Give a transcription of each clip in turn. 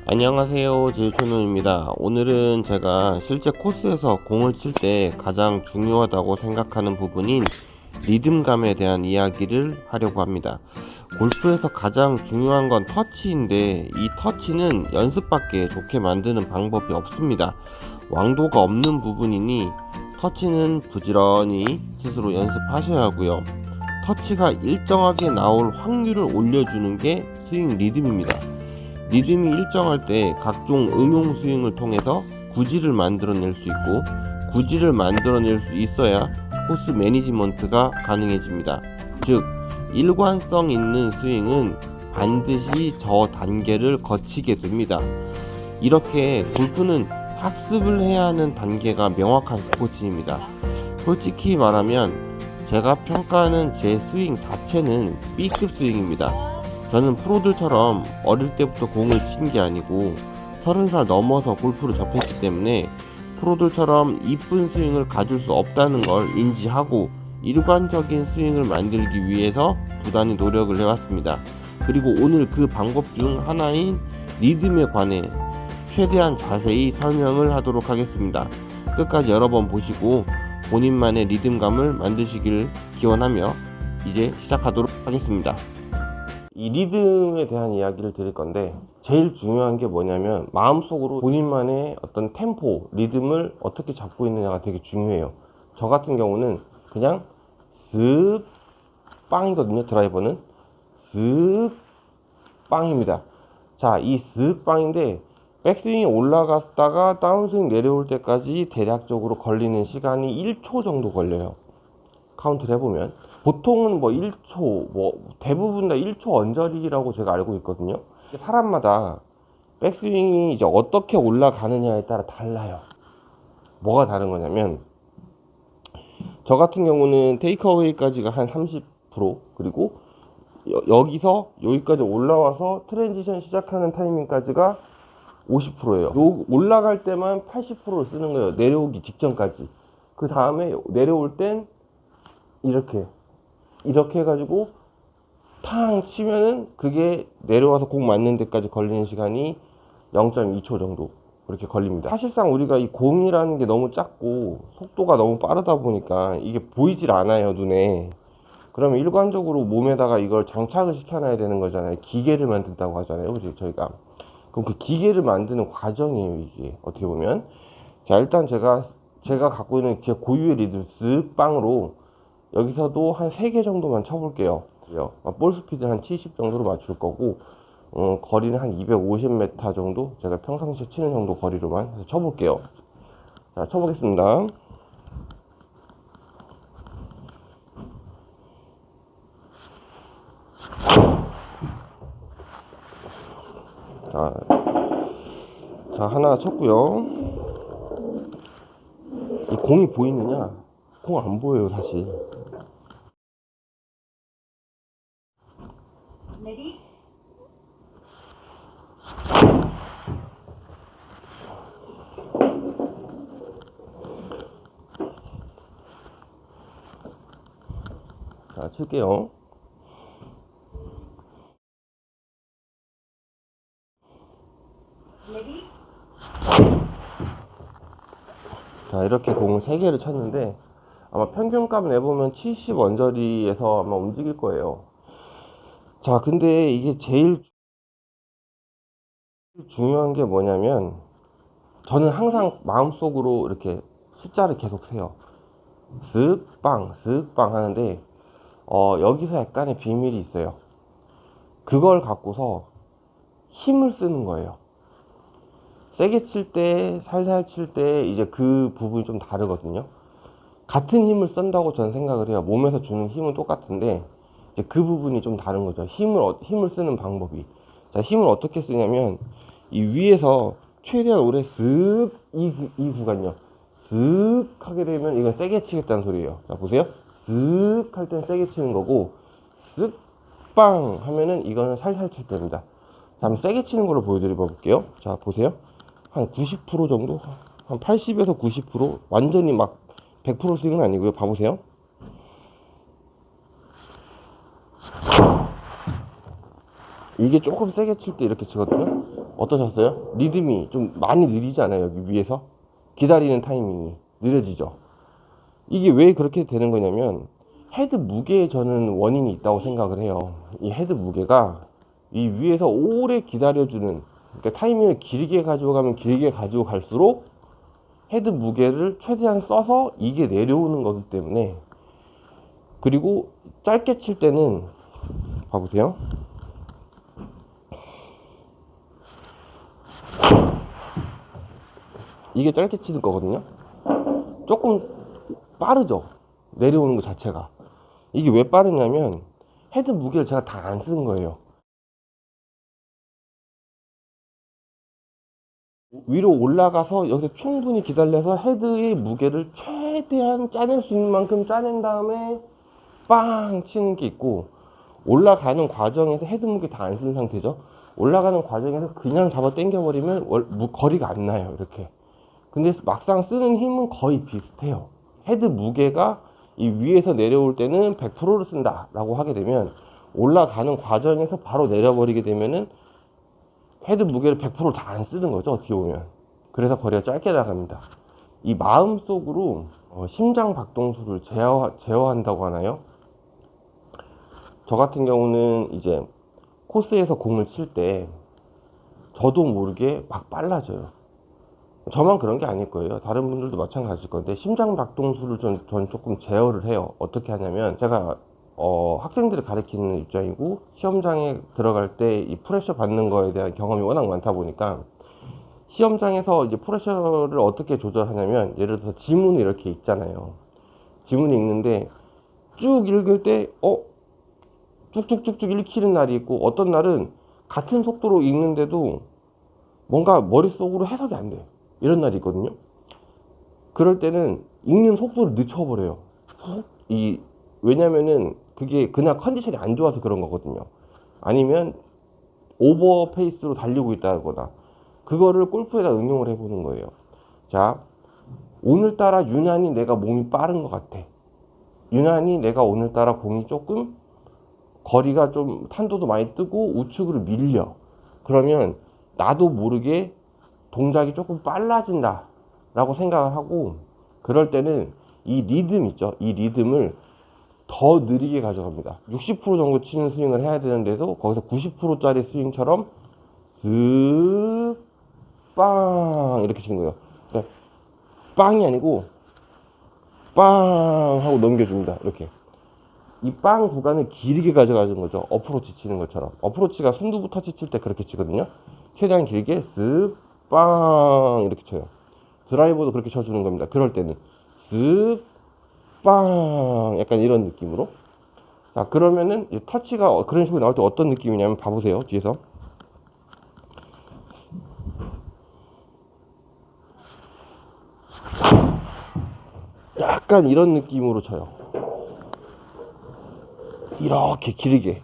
안녕하세요, 제일촌호입니다. 오늘은 제가 실제 코스에서 공을 칠 때 가장 중요하다고 생각하는 부분인 리듬감에 대한 이야기를 하려고 합니다. 골프에서 가장 중요한 건 터치인데, 이 터치는 연습밖에 좋게 만드는 방법이 없습니다. 왕도가 없는 부분이니 터치는 부지런히 스스로 연습하셔야 하고요. 터치가 일정하게 나올 확률을 올려주는 게 스윙 리듬입니다. 리듬이 일정할 때 각종 응용 스윙을 통해서 구질을 만들어낼 수 있고, 구질을 만들어낼 수 있어야 코스 매니지먼트가 가능해집니다. 즉, 일관성 있는 스윙은 반드시 저 단계를 거치게 됩니다. 이렇게 골프는 학습을 해야 하는 단계가 명확한 스포츠입니다. 솔직히 말하면 제가 평가하는 제 스윙 자체는 B급 스윙입니다. 저는 프로들처럼 어릴 때부터 공을 친 게 아니고 30살 넘어서 골프를 접했기 때문에 프로들처럼 이쁜 스윙을 가질 수 없다는 걸 인지하고 일관적인 스윙을 만들기 위해서 부단히 노력을 해왔습니다. 그리고 오늘 그 방법 중 하나인 리듬에 관해 최대한 자세히 설명을 하도록 하겠습니다. 끝까지 여러 번 보시고 본인만의 리듬감을 만드시길 기원하며 이제 시작하도록 하겠습니다. 이 리듬에 대한 이야기를 드릴 건데, 제일 중요한 게 뭐냐면 마음속으로 본인만의 어떤 템포, 리듬을 어떻게 잡고 있느냐가 되게 중요해요. 저 같은 경우는 그냥 쓱 빵이거든요. 드라이버는 쓱 빵입니다. 자, 이 쓱 빵인데 백스윙이 올라갔다가 다운스윙 내려올 때까지 대략적으로 걸리는 시간이 1초 정도 걸려요. 카운트를 해보면 보통은 뭐 1초, 뭐 대부분 다 1초 언저리라고 제가 알고 있거든요. 사람마다 백스윙이 이제 어떻게 올라가느냐에 따라 달라요. 뭐가 다른 거냐면, 저 같은 경우는 테이크어웨이까지가 한 30%, 그리고 여기서 여기까지 올라와서 트랜지션 시작하는 타이밍까지가 50%예요. 올라갈 때만 80%를 쓰는 거예요. 내려오기 직전까지. 그 다음에 내려올 땐 이렇게 해가지고 탕 치면은 그게 내려와서 공 맞는 데까지 걸리는 시간이 0.2초 정도 그렇게 걸립니다. 사실상 우리가 이 공이라는 게 너무 작고 속도가 너무 빠르다 보니까 이게 보이질 않아요, 눈에. 그러면 일관적으로 몸에다가 이걸 장착을 시켜놔야 되는 거잖아요. 기계를 만든다고 하잖아요, 저희가. 그럼 그 기계를 만드는 과정이에요, 이게 어떻게 보면. 자, 일단 제가 갖고 있는 고유의 리듬 쓱 빵으로 여기서도 한 3개 정도만 쳐볼게요. 볼 스피드 한 70 정도로 맞출 거고, 거리는 한 250m 정도, 제가 평상시에 치는 정도 거리로만 해서 쳐볼게요. 자, 쳐보겠습니다. 자, 하나 쳤고요. 이 공이 보이느냐? 공 안 보여요, 사실. 레디? 자, 칠게요. 레디? 자, 이렇게 공을 3개를 쳤는데 아마 평균값 내보면 70 언저리에서 아마 움직일 거예요. 자, 근데 이게 제일 중요한 게 뭐냐면, 저는 항상 마음속으로 이렇게 숫자를 계속 세요. 쓱빵 쓱빵 하는데 여기서 약간의 비밀이 있어요. 그걸 갖고서 힘을 쓰는 거예요. 세게 칠 때, 살살 칠 때 이제 그 부분이 좀 다르거든요. 같은 힘을 쓴다고 저는 생각을 해요. 몸에서 주는 힘은 똑같은데 이제 그 부분이 좀 다른 거죠. 힘을 쓰는 방법이. 자, 힘을 어떻게 쓰냐면, 이 위에서 최대한 오래 쓱, 이 구간요. 쓱 하게 되면 이건 세게 치겠다는 소리예요. 자, 보세요. 쓱 할 땐 세게 치는 거고, 쓱 빵 하면은 이거는 살살 칠 때입니다. 자, 한번 세게 치는 걸로 보여드려 볼게요. 자, 보세요. 한 90% 정도? 한 80에서 90%? 완전히 막 100% 스윙은 아니고요. 봐보세요. 이게 조금 세게 칠 때 이렇게 치거든요. 어떠셨어요? 리듬이 좀 많이 느리지 않아요? 여기 위에서 기다리는 타이밍이 느려지죠. 이게 왜 그렇게 되는 거냐면 헤드 무게에 저는 원인이 있다고 생각을 해요. 이 헤드 무게가 이 위에서 오래 기다려주는, 그러니까 타이밍을 길게 가지고 가면 길게 가지고 갈수록 헤드 무게를 최대한 써서 이게 내려오는 거기 때문에. 그리고 짧게 칠 때는 봐보세요. 이게 짧게 치는 거거든요. 조금 빠르죠, 내려오는 것 자체가. 이게 왜 빠르냐면 헤드 무게를 제가 다 안 쓴 거예요. 위로 올라가서 여기서 충분히 기다려서 헤드의 무게를 최대한 짜낼 수 있는 만큼 짜낸 다음에 빵 치는 게 있고, 올라가는 과정에서 헤드 무게 다 안 쓴 상태죠. 올라가는 과정에서 그냥 잡아 당겨 버리면 거리가 안 나요, 이렇게. 근데 막상 쓰는 힘은 거의 비슷해요. 헤드 무게가 이 위에서 내려올 때는 100%를 쓴다 라고 하게 되면, 올라가는 과정에서 바로 내려버리게 되면은 헤드 무게를 100% 다 안 쓰는 거죠, 어떻게 보면. 그래서 거리가 짧게 나갑니다. 이 마음속으로 심장 박동수를 제어한다고 하나요? 저 같은 경우는 이제 코스에서 공을 칠 때 저도 모르게 막 빨라져요. 저만 그런 게 아닐 거예요. 다른 분들도 마찬가지일 건데, 심장 박동수를 전 조금 제어를 해요. 어떻게 하냐면, 제가 학생들을 가르치는 입장이고 시험장에 들어갈 때 이 프레셔 받는 거에 대한 경험이 워낙 많다 보니까, 시험장에서 이제 프레셔를 어떻게 조절하냐면, 예를 들어서 지문이 이렇게 있잖아요. 지문이 있는데 쭉 읽을 때 쭉쭉쭉쭉 읽히는 날이 있고, 어떤 날은 같은 속도로 읽는데도 뭔가 머릿속으로 해석이 안 돼, 이런 날이 있거든요. 그럴 때는 읽는 속도를 늦춰버려요. 왜냐면은 그게 그날 컨디션이 안 좋아서 그런 거거든요. 아니면 오버 페이스로 달리고 있다거나. 그거를 골프에다 응용을 해보는 거예요. 자, 오늘따라 유난히 내가 몸이 빠른 것 같아. 유난히 내가 오늘따라 공이 조금 거리가 좀 탄도도 많이 뜨고 우측으로 밀려. 그러면 나도 모르게 동작이 조금 빨라진다 라고 생각을 하고, 그럴 때는 이 리듬 있죠, 이 리듬을 더 느리게 가져갑니다. 60% 정도 치는 스윙을 해야 되는데도 거기서 90%짜리 스윙처럼 쓱 빵 이렇게 치는 거예요. 그러니까 빵이 아니고 빵 하고 넘겨줍니다. 이렇게 이 빵 구간을 길게 가져가는 거죠. 어프로치 치는 것처럼. 어프로치가 순두부 터치 칠 때 그렇게 치거든요. 최대한 길게 쓱 빵 이렇게 쳐요. 드라이버도 그렇게 쳐주는 겁니다. 그럴 때는 쓱 빵 약간 이런 느낌으로. 자, 그러면은 터치가 그런 식으로 나올 때 어떤 느낌이냐면, 봐보세요. 뒤에서 약간 이런 느낌으로 쳐요. 이렇게 길게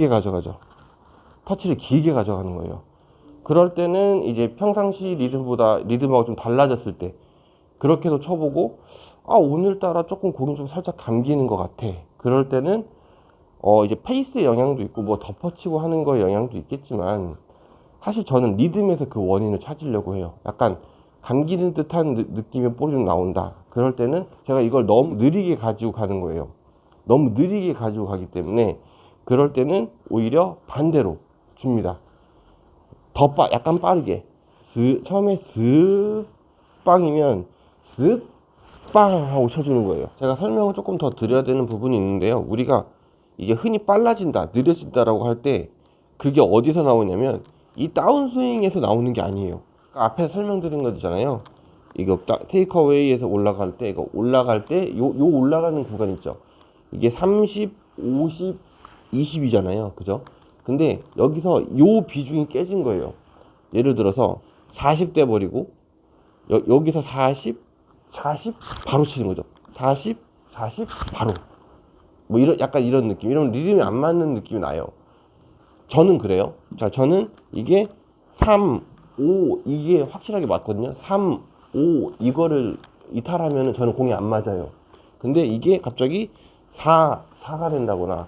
가져가죠. 터치를 길게 가져가는 거예요. 그럴 때는 이제 평상시 리듬하고 좀 달라졌을 때 그렇게도 쳐보고, 오늘따라 조금 공이 좀 살짝 감기는 것 같아. 그럴 때는 이제 페이스의 영향도 있고 뭐 덮어치고 하는 거에 영향도 있겠지만, 사실 저는 리듬에서 그 원인을 찾으려고 해요. 약간 감기는 듯한 느낌의 볼이 좀 나온다. 그럴 때는 제가 이걸 너무 느리게 가지고 가는 거예요. 너무 느리게 가지고 가기 때문에 그럴 때는 오히려 반대로 줍니다. 약간 빠르게. 처음에 슥 빵이면 슥 빵 하고 쳐주는 거예요. 제가 설명을 조금 더 드려야 되는 부분이 있는데요. 우리가 이게 흔히 빨라진다, 느려진다라고 할 때 그게 어디서 나오냐면 이 다운스윙에서 나오는 게 아니에요. 앞에 설명드린 거잖아요. 이거 테이크어웨이에서 올라갈 때, 이거 올라갈 때 요 올라가는 구간 있죠. 이게 30, 50, 20이잖아요. 그죠? 근데 여기서 요 비중이 깨진 거예요. 예를 들어서 40 돼 버리고 여기서 40 바로 치는 거죠. 40 바로. 뭐 약간 이런 느낌. 이런 리듬이 안 맞는 느낌이 나요. 저는 그래요. 자, 저는 이게 3, 5 이게 확실하게 맞거든요. 3, 5 이거를 이탈하면 저는 공이 안 맞아요. 근데 이게 갑자기 4가 된다거나,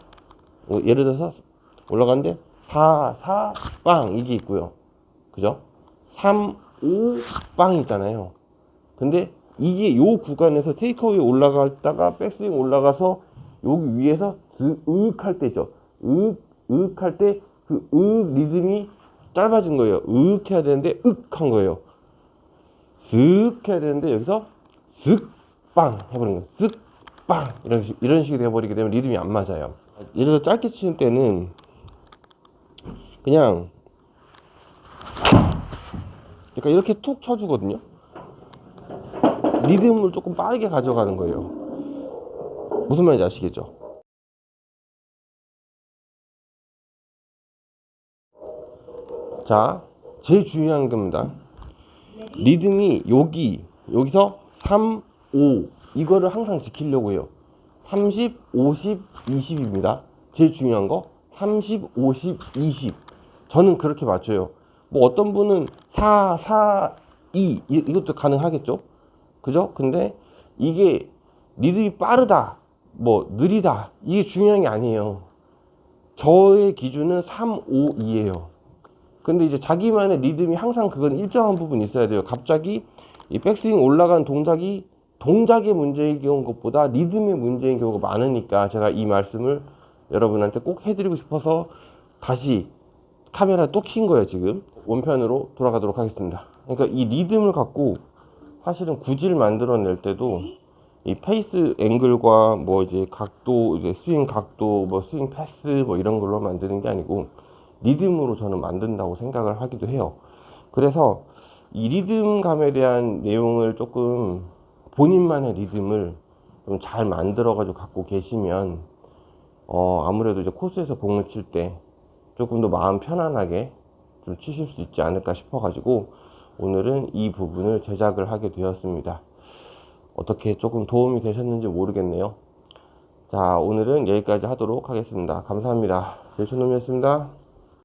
예를 들어서 올라가는데 4, 4, 빵 이게 있고요. 그죠? 3, 5, 빵이 있잖아요. 근데 이게 요 구간에서 테이크어웨이 올라갔다가 백스윙 올라가서 여기 위에서 으윽 할 때죠. 으윽 할 때 그 으윽 리듬이 짧아진 거예요. 으윽 해야 되는데 윽 한 거예요. 슥 해야 되는데 여기서 슥 빵 해버린 거예요. 슥 빵 이런 식이 되어버리게 되면 리듬이 안 맞아요. 예를 들어 짧게 치는 때는 그냥 그러니까 이렇게 툭 쳐주거든요. 리듬을 조금 빠르게 가져가는 거예요. 무슨 말인지 아시겠죠? 자, 제일 중요한 겁니다. 리듬이 여기서 3, 5 이거를 항상 지키려고 해요. 30, 50, 20입니다. 제일 중요한 거 30, 50, 20 저는 그렇게 맞춰요. 뭐 어떤 분은 4, 4, 2 이것도 가능하겠죠. 그죠? 근데 이게 리듬이 빠르다 뭐 느리다 이게 중요한 게 아니에요. 저의 기준은 3, 5, 2예요. 근데 이제 자기만의 리듬이 항상 그건 일정한 부분이 있어야 돼요. 갑자기 이 백스윙 올라간 동작의 문제인 것보다 리듬의 문제인 경우가 많으니까 제가 이 말씀을 여러분한테 꼭 해드리고 싶어서 다시 카메라 또 킨 거예요. 지금 원편으로 돌아가도록 하겠습니다. 그러니까 이 리듬을 갖고 사실은 구질 만들어낼 때도 이 페이스 앵글과 뭐 이제 각도, 이제 스윙 각도, 뭐 스윙 패스 뭐 이런 걸로 만드는 게 아니고 리듬으로 저는 만든다고 생각을 하기도 해요. 그래서 이 리듬감에 대한 내용을 조금 본인만의 리듬을 좀 잘 만들어 가지고 갖고 계시면 아무래도 이제 코스에서 공을 칠 때 조금 더 마음 편안하게 좀 치실 수 있지 않을까 싶어 가지고 오늘은 이 부분을 제작을 하게 되었습니다. 어떻게 조금 도움이 되셨는지 모르겠네요. 자, 오늘은 여기까지 하도록 하겠습니다. 감사합니다. 제이촌놈이었습니다.